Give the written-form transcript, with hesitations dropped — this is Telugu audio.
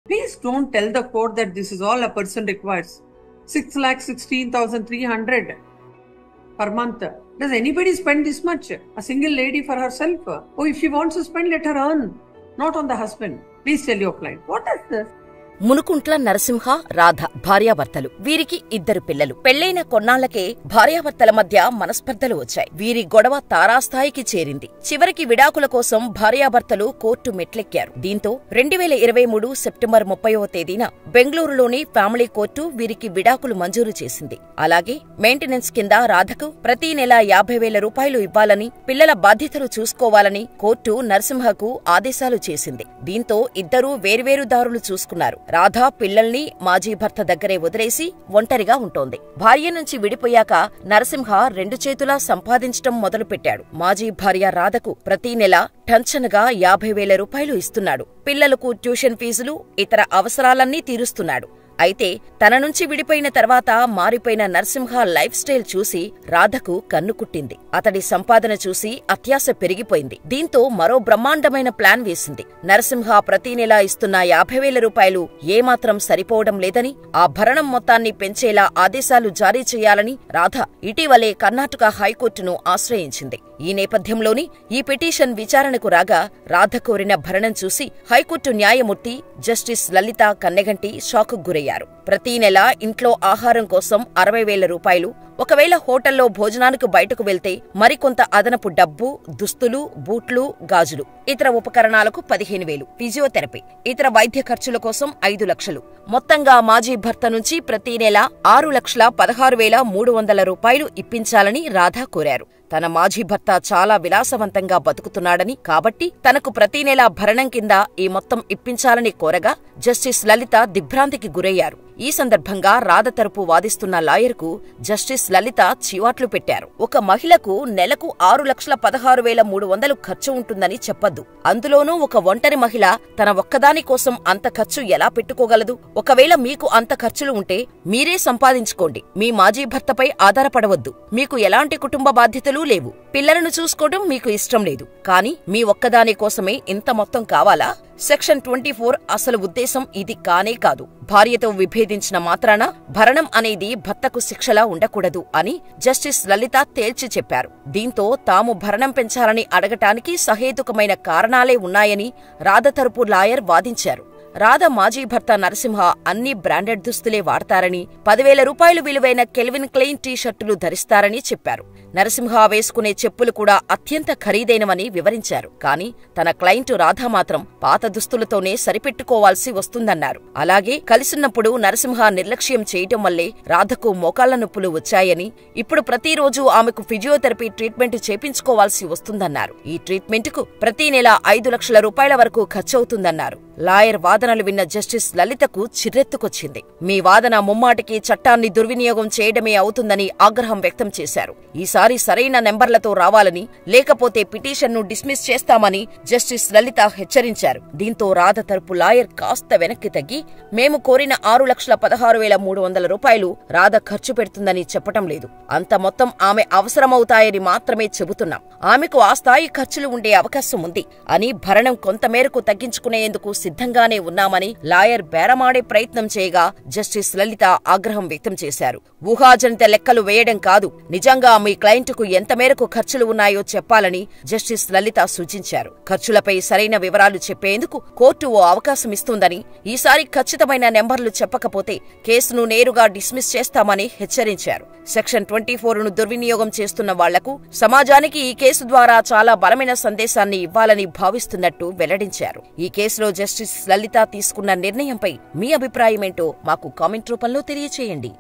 Please don't tell the court that this is all a person requires. 6,16,300 per month. Does anybody spend this much? A single lady for herself? Oh, if she wants to spend, let her earn. Not on the husband. Please tell your client. What is this? Munukuntla Narasimha, Radha భార్యాభర్తలు. వీరికి 2 పిల్లలు. పెళ్లైన కొన్నాళ్లకే భార్యాభర్తల మధ్య మనస్పర్ధలు వచ్చాయి. వీరి గొడవ తారాస్థాయికి చేరింది. చివరికి విడాకుల కోసం భార్యాభర్తలు కోర్టు మెట్లెక్కారు. దీంతో 2023 సెప్టెంబర్ 30వ తేదీన బెంగళూరులోని ఫ్యామిలీ కోర్టు వీరికి విడాకులు మంజూరు చేసింది. అలాగే మెయింటెనెన్స్ కింద రాధకు ప్రతి నెల 50,000 రూపాయలు ఇవ్వాలని, పిల్లల బాధ్యతలు చూసుకోవాలని కోర్టు నరసింహకు ఆదేశాలు చేసింది. దీంతో ఇద్దరూ వేర్వేరు దారులు చూసుకున్నారు. రాధ పిల్లల్ని మాజీ భర్త దగ్గరే వదిలేసి ఒంటరిగా ఉంటోంది. భార్య నుంచి విడిపోయాక నరసింహ 2 చేతులా సంపాదించటం మొదలుపెట్టాడు. మాజీ భార్య రాధకు ప్రతి నెల టంచనగా 50,000 రూపాయలు ఇస్తున్నాడు. పిల్లలకు ట్యూషన్ ఫీజులు, ఇతర అవసరాలన్నీ తీరుస్తున్నాడు. అయితే తన నుంచి విడిపోయిన తర్వాత మారిపోయిన నరసింహ లైఫ్ స్టైల్ చూసి రాధకు కన్ను కుట్టింది. అతడి సంపాదన చూసి అత్యాశ పెరిగిపోయింది. దీంతో మరో బ్రహ్మాండమైన ప్లాన్ వేసింది. నరసింహ ప్రతి నెలా ఇస్తున్న 50,000 రూపాయలు ఏమాత్రం సరిపోవడం లేదని, ఆ భరణం మొత్తాన్ని పెంచేలా ఆదేశాలు జారీ చేయాలని రాధ ఇటీవలే కర్ణాటక హైకోర్టును ఆశ్రయించింది. ఈ నేపథ్యంలోని ఈ పిటిషన్ విచారణకు రాగా రాధ కోరిన భరణం చూసి హైకోర్టు న్యాయమూర్తి జస్టిస్ లలిత కన్నెగంటి షాకు గురయ్యారు. ప్రతి నెల ఇంట్లో ఆహారం కోసం 60,000 రూపాయలు, ఒకవేళ హోటల్లో భోజనానికి బయటకు వెళ్తే మరికొంత అదనపు డబ్బు, దుస్తులు, బూట్లు, గాజులు, ఇతర ఉపకరణాలకు 15,000, ఫిజియోథెరపీ, ఇతర వైద్య ఖర్చుల కోసం 5 లక్షలు, మొత్తంగా మాజీ భర్త నుంచి ప్రతి నెల 6,16,300 రూపాయలు ఇప్పించాలని రాధ కోరారు. తన మాజీ భర్త చాలా విలాసవంతంగా బతుకుతున్నాడని, కాబట్టి తనకు ప్రతి నెలా భరణం కింద ఈ మొత్తం ఇప్పించాలని కోరగా జస్టిస్ లలిత దిగ్భ్రాంతికి గురయ్యారు. ఈ సందర్భంగా రాధ తరపు వాదిస్తున్న లాయర్కు జస్టిస్ లలిత చీవాట్లు పెట్టారు. ఒక మహిళకు నెలకు 6,16,300 ఖర్చు ఉంటుందని చెప్పద్దు. అందులోనూ ఒక ఒంటరి మహిళ తన ఒక్కదాని కోసం అంత ఖర్చు ఎలా పెట్టుకోగలదు? ఒకవేళ మీకు అంత ఖర్చులు ఉంటే మీరే సంపాదించుకోండి. మీ మాజీ భర్తపై ఆధారపడవద్దు. మీకు ఎలాంటి కుటుంబ బాధ్యతలు లేవు. పిల్లలను చూసుకోవడం మీకు ఇష్టం లేదు. కానీ మీ ఒక్కదాని కోసమే ఇంత మొత్తం కావాలా? సెక్షన్ 24 అసలు ఉద్దేశం ఇది కానే కాదు. భార్యతో విభేదించిన మాత్రాన భరణం అనేది భర్తకు శిక్షలా ఉండకూడదు అని జస్టిస్ లలిత తేల్చి చెప్పారు. దీంతో తాము భరణం పెంచాలని అడగటానికి సహేతుకమైన కారణాలే ఉన్నాయని రాధ తరపు లాయర్ వాదించారు. రాధ మాజీ భర్త నరసింహ అన్ని బ్రాండెడ్ దుస్తులే వాడతారని, 10,000 రూపాయలు విలువైన కెల్విన్ క్లెయిన్ టీ-షర్టులు ధరిస్తారని చెప్పారు. నరసింహ వేసుకునే చెప్పులు కూడా అత్యంత ఖరీదైనవని వివరించారు. కానీ తన క్లయింటు రాధ మాత్రం పాత దుస్తులతోనే సరిపెట్టుకోవాల్సి వస్తుందన్నారు. అలాగే కలిసిన్నప్పుడు నరసింహ నిర్లక్ష్యం చేయటం వల్లే రాధకు మోకాళ్ల నొప్పులు వచ్చాయని, ఇప్పుడు ప్రతిరోజు ఆమెకు ఫిజియోథెరపీ ట్రీట్మెంట్ చేపించుకోవాల్సి వస్తుందన్నారు. ఈ ట్రీట్మెంట్కు ప్రతి నెల 5 లక్షల రూపాయల వరకు ఖర్చవుతుందన్నారు. లాయర్ వాదనలు విన్న జస్టిస్ లలితకు చిర్రెత్తుకొచ్చింది. మీ వాదన ముమ్మాటికి చట్టాన్ని దుర్వినియోగం చేయడమే అవుతుందని ఆగ్రహం వ్యక్తం చేశారు. ఈసారి సరైన నెంబర్లతో రావాలని, లేకపోతే పిటిషన్ను డిస్మిస్ చేస్తామని జస్టిస్ లలిత హెచ్చరించారు. దీంతో రాధ తరపు లాయర్ కాస్త వెనక్కి తగ్గి, మేము కోరిన 6,16,300 రూపాయలు రాధ ఖర్చు పెడుతుందని చెప్పటం లేదు. అంత మొత్తం ఆమె అవసరమవుతాయని మాత్రమే చెబుతున్నాం. ఆమెకు ఆ స్థాయి ఖర్చులు ఉండే అవకాశం ఉంది అని, భరణం కొంతమేరకు తగ్గించుకునేందుకు సిద్ధంగానే ఉన్నామని లాయర్ బేరమాడే ప్రయత్నం చేయగా జస్టిస్ లలిత ఆగ్రహం వ్యక్తం చేశారు. ఊహాజనిత లెక్కలు వేయడం కాదు, నిజంగా మీ క్లయింట్కు ఎంత మేరకు ఖర్చులు ఉన్నాయో చెప్పాలని జస్టిస్ లలిత సూచించారు. ఖర్చులపై సరైన వివరాలు చెప్పేందుకు కోర్టు ఓ అవకాశం ఇస్తుందని, ఈసారి ఖచ్చితమైన నెంబర్లు చెప్పకపోతే కేసును నేరుగా డిస్మిస్ చేస్తామని హెచ్చరించారు. సెక్షన్ 24ను దుర్వినియోగం చేస్తున్న వాళ్లకు సమాజానికి ఈ కేసు ద్వారా చాలా బలమైన సందేశాన్ని ఇవ్వాలని భావిస్తున్నట్టు వెల్లడించారు. ఈ కేసులో జస్టిస్ లలిత తీసుకున్న నిర్ణయంపై మీ అభిప్రాయమేంటో మాకు కామెంట్ రూపంలో తెలియచేయండి.